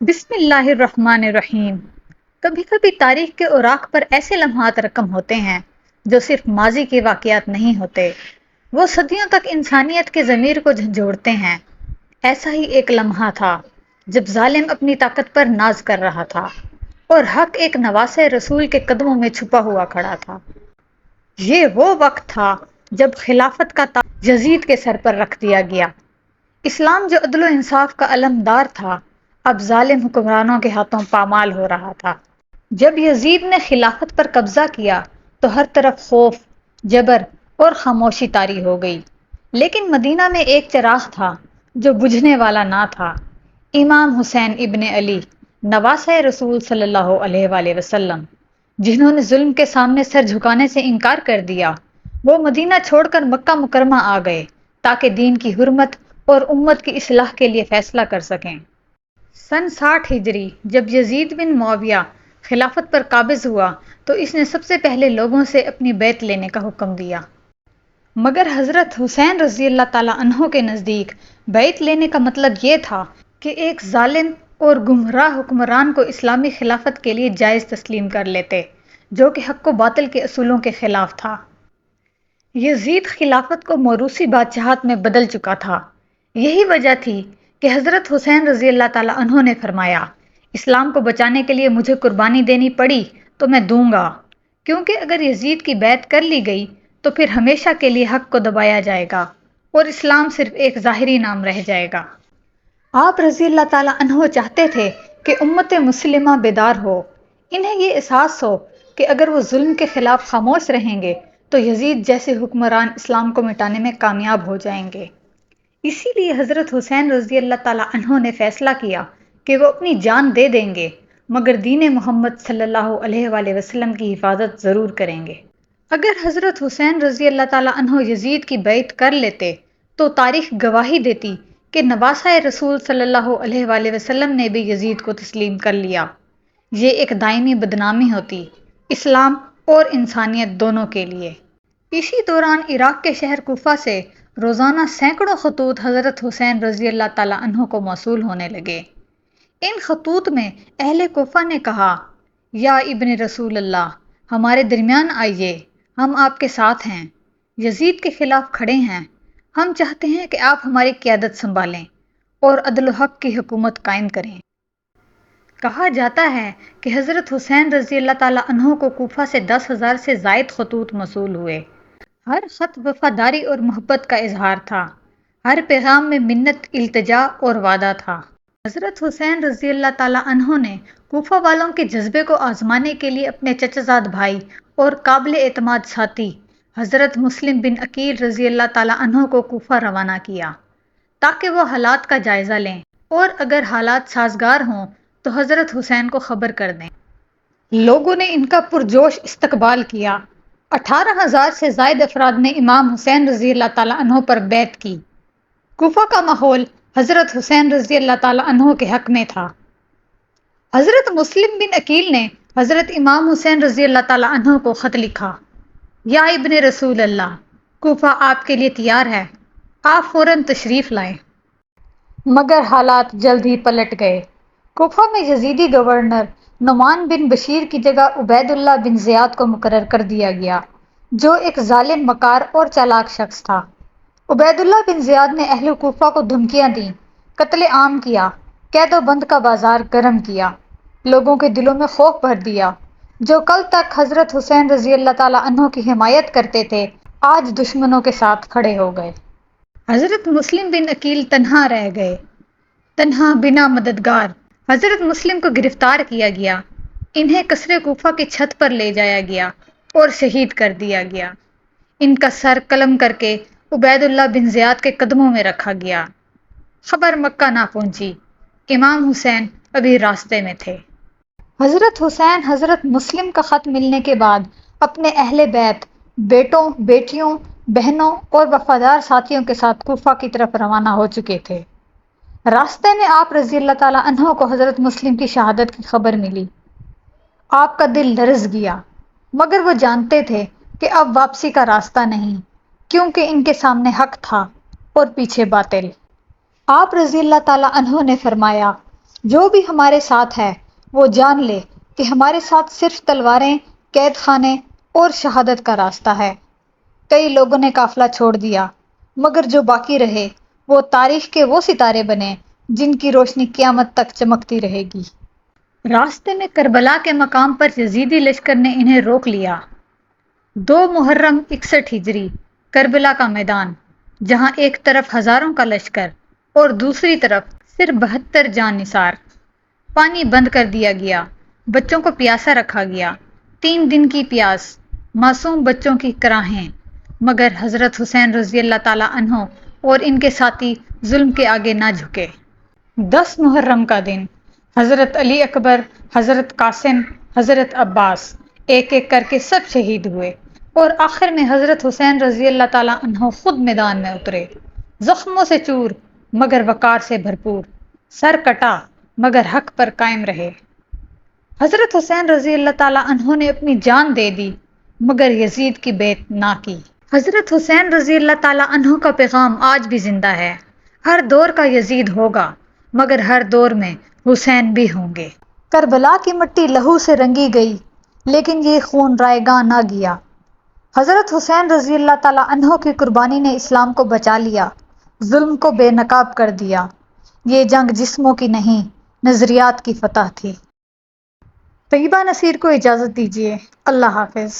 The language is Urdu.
بسم اللہ الرحمن الرحیم۔ کبھی کبھی تاریخ کے اوراق پر ایسے لمحات رقم ہوتے ہیں جو صرف ماضی کے واقعات نہیں ہوتے، وہ صدیوں تک انسانیت کے ضمیر کو جھنجھوڑتے ہیں۔ ایسا ہی ایک لمحہ تھا جب ظالم اپنی طاقت پر ناز کر رہا تھا اور حق ایک نواسۂ رسول کے قدموں میں چھپا ہوا کھڑا تھا۔ یہ وہ وقت تھا جب خلافت کا تاج یزید کے سر پر رکھ دیا گیا۔ اسلام جو عدل و انصاف کا علمدار تھا، اب ظالم حکمرانوں کے ہاتھوں پامال ہو رہا تھا۔ جب یزید نے خلافت پر قبضہ کیا تو ہر طرف خوف، جبر اور خاموشی طاری ہو گئی، لیکن مدینہ میں ایک چراغ تھا جو بجھنے والا نہ تھا۔ امام حسین ابن علی، نواسۂ رسول صلی اللہ علیہ وآلہ وسلم، جنہوں نے ظلم کے سامنے سر جھکانے سے انکار کر دیا، وہ مدینہ چھوڑ کر مکہ مکرمہ آ گئے تاکہ دین کی حرمت اور امت کی اصلاح کے لیے فیصلہ کر سکیں۔ سن 60 ہجری جب یزید بن معاویہ خلافت پر قابض ہوا تو اس نے سب سے پہلے لوگوں سے اپنی بیعت لینے کا حکم دیا، مگر حضرت حسین رضی اللہ تعالیٰ عنہ کے نزدیک بیعت لینے کا مطلب یہ تھا کہ ایک ظالم اور گمراہ حکمران کو اسلامی خلافت کے لیے جائز تسلیم کر لیتے، جو کہ حق و باطل کے اصولوں کے خلاف تھا۔ یزید خلافت کو موروثی بادشاہت میں بدل چکا تھا۔ یہی وجہ تھی کہ حضرت حسین رضی اللہ تعالیٰ عنہ نے فرمایا، اسلام کو بچانے کے لیے مجھے قربانی دینی پڑی تو میں دوں گا، کیونکہ اگر یزید کی بیعت کر لی گئی تو پھر ہمیشہ کے لیے حق کو دبایا جائے گا اور اسلام صرف ایک ظاہری نام رہ جائے گا۔ آپ رضی اللہ تعالیٰ عنہ چاہتے تھے کہ امت مسلمہ بیدار ہو، انہیں یہ احساس ہو کہ اگر وہ ظلم کے خلاف خاموش رہیں گے تو یزید جیسے حکمران اسلام کو مٹانے میں کامیاب ہو جائیں گے۔ اسی لیے حضرت حسین رضی اللہ تعالیٰ عنہ نے فیصلہ کیا کہ وہ اپنی جان دے دیں گے مگر دین محمد صلی اللہ علیہ وآلہ وسلم کی حفاظت ضرور کریں گے۔ اگر حضرت حسین رضی اللہ تعالیٰ عنہ یزید کی بیعت کر لیتے تو تاریخ گواہی دیتی کہ نواسۂ رسول صلی اللہ علیہ وآلہ وسلم نے بھی یزید کو تسلیم کر لیا۔ یہ ایک دائمی بدنامی ہوتی، اسلام اور انسانیت دونوں کے لیے۔ اسی دوران عراق کے شہر کوفہ سے روزانہ سینکڑوں خطوط حضرت حسین رضی اللہ تعالیٰ عنہ کو موصول ہونے لگے۔ ان خطوط میں اہل کوفہ نے کہا، یا ابن رسول اللہ، ہمارے درمیان آئیے، ہم آپ کے ساتھ ہیں، یزید کے خلاف کھڑے ہیں، ہم چاہتے ہیں کہ آپ ہماری قیادت سنبھالیں اور عدل و حق کی حکومت قائم کریں۔ کہا جاتا ہے کہ حضرت حسین رضی اللہ تعالیٰ عنہ کو کوفہ سے 10,000 سے زائد خطوط موصول ہوئے۔ ہر خط وفاداری اور محبت کا اظہار تھا، ہر پیغام میں منت، التجا اور وعدہ تھا۔ حضرت حسین رضی اللہ تعالیٰ عنہ نے کوفہ والوں کے جذبے کو آزمانے کے لیے اپنے چچا زاد بھائی اور قابل اعتماد ساتھی حضرت مسلم بن عقیل رضی اللہ تعالیٰ عنہ کو کوفہ روانہ کیا تاکہ وہ حالات کا جائزہ لیں اور اگر حالات سازگار ہوں تو حضرت حسین کو خبر کر دیں۔ لوگوں نے ان کا پرجوش استقبال کیا۔ 18,000 سے زائد افراد نے امام حسین رضی اللہ تعالیٰ عنہ پر بیعت کی۔ کوفہ کا ماحول حضرت حسین رضی اللہ تعالیٰ عنہ کے حق میں تھا۔ حضرت مسلم بن عقیل نے حضرت امام حسین رضی اللہ تعالیٰ عنہ کو خط لکھا، یا ابن رسول اللہ، کوفہ آپ کے لیے تیار ہے، آپ فوراً تشریف لائیں۔ مگر حالات جلد ہی پلٹ گئے۔ کوفہ میں یزیدی گورنر نعمان بن بشیر کی جگہ عبید اللہ بن زیاد کو مقرر کر دیا گیا، جو ایک ظالم، مکار اور چالاک شخص تھا۔ عبید اللہ بن زیاد نے اہل کوفہ کو دھمکیاں دیں، قتل عام کیا، قید و بند کا بازار گرم کیا، لوگوں کے دلوں میں خوف بھر دیا۔ جو کل تک حضرت حسین رضی اللہ تعالیٰ عنہ کی حمایت کرتے تھے، آج دشمنوں کے ساتھ کھڑے ہو گئے۔ حضرت مسلم بن عقیل تنہا رہ گئے، تنہا، بنا مددگار۔ حضرت مسلم کو گرفتار کیا گیا، انہیں قصر کوفہ کی چھت پر لے جایا گیا اور شہید کر دیا گیا۔ ان کا سر قلم کر کے عبید اللہ بن زیاد کے قدموں میں رکھا گیا۔ خبر مکہ نہ پہنچی، امام حسین ابھی راستے میں تھے۔ حضرت حسین حضرت مسلم کا خط ملنے کے بعد اپنے اہل بیت، بیٹوں، بیٹیوں، بہنوں اور وفادار ساتھیوں کے ساتھ کوفہ کی طرف روانہ ہو چکے تھے۔ راستے میں آپ رضی اللہ تعالیٰ عنہ کو حضرت مسلم کی شہادت کی خبر ملی۔ آپ کا دل لرز گیا، مگر وہ جانتے تھے کہ اب واپسی کا راستہ نہیں، کیونکہ ان کے سامنے حق تھا اور پیچھے باطل۔ آپ رضی اللہ تعالیٰ عنہ نے فرمایا، جو بھی ہمارے ساتھ ہے وہ جان لے کہ ہمارے ساتھ صرف تلواریں، قید خانے اور شہادت کا راستہ ہے۔ کئی لوگوں نے قافلہ چھوڑ دیا، مگر جو باقی رہے وہ تاریخ کے وہ ستارے بنے جن کی روشنی قیامت تک چمکتی رہے گی۔ راستے میں کربلا کے مقام پر یزیدی لشکر نے انہیں روک لیا۔ 2 محرم 61 ہجری کربلا کا میدان، جہاں ایک طرف ہزاروں کا لشکر اور دوسری طرف صرف 72 جان نثار۔ پانی بند کر دیا گیا، بچوں کو پیاسا رکھا گیا، 3 دن کی پیاس، معصوم بچوں کی کراہیں، مگر حضرت حسین رضی اللہ تعالیٰ عنہ اور ان کے ساتھی ظلم کے آگے نہ جھکے۔ 10 محرم کا دن حضرت علی اکبر، حضرت قاسم، حضرت عباس ایک ایک کر کے سب شہید ہوئے، اور آخر میں حضرت حسین رضی اللہ تعالیٰ عنہ خود میدان میں اترے، زخموں سے چور مگر وقار سے بھرپور، سر کٹا مگر حق پر قائم رہے۔ حضرت حسین رضی اللہ تعالیٰ عنہ نے اپنی جان دے دی مگر یزید کی بیعت نہ کی۔ حضرت حسین رضی اللہ تعالیٰ عنہ کا پیغام آج بھی زندہ ہے۔ ہر دور کا یزید ہوگا مگر ہر دور میں حسین بھی ہوں گے۔ کربلا کی مٹی لہو سے رنگی گئی لیکن یہ خون رائیگاں نہ گیا۔ حضرت حسین رضی اللہ تعالیٰ عنہ کی قربانی نے اسلام کو بچا لیا، ظلم کو بے نقاب کر دیا۔ یہ جنگ جسموں کی نہیں، نظریات کی فتح تھی۔ طیبہ نصیر کو اجازت دیجیے۔ اللہ حافظ۔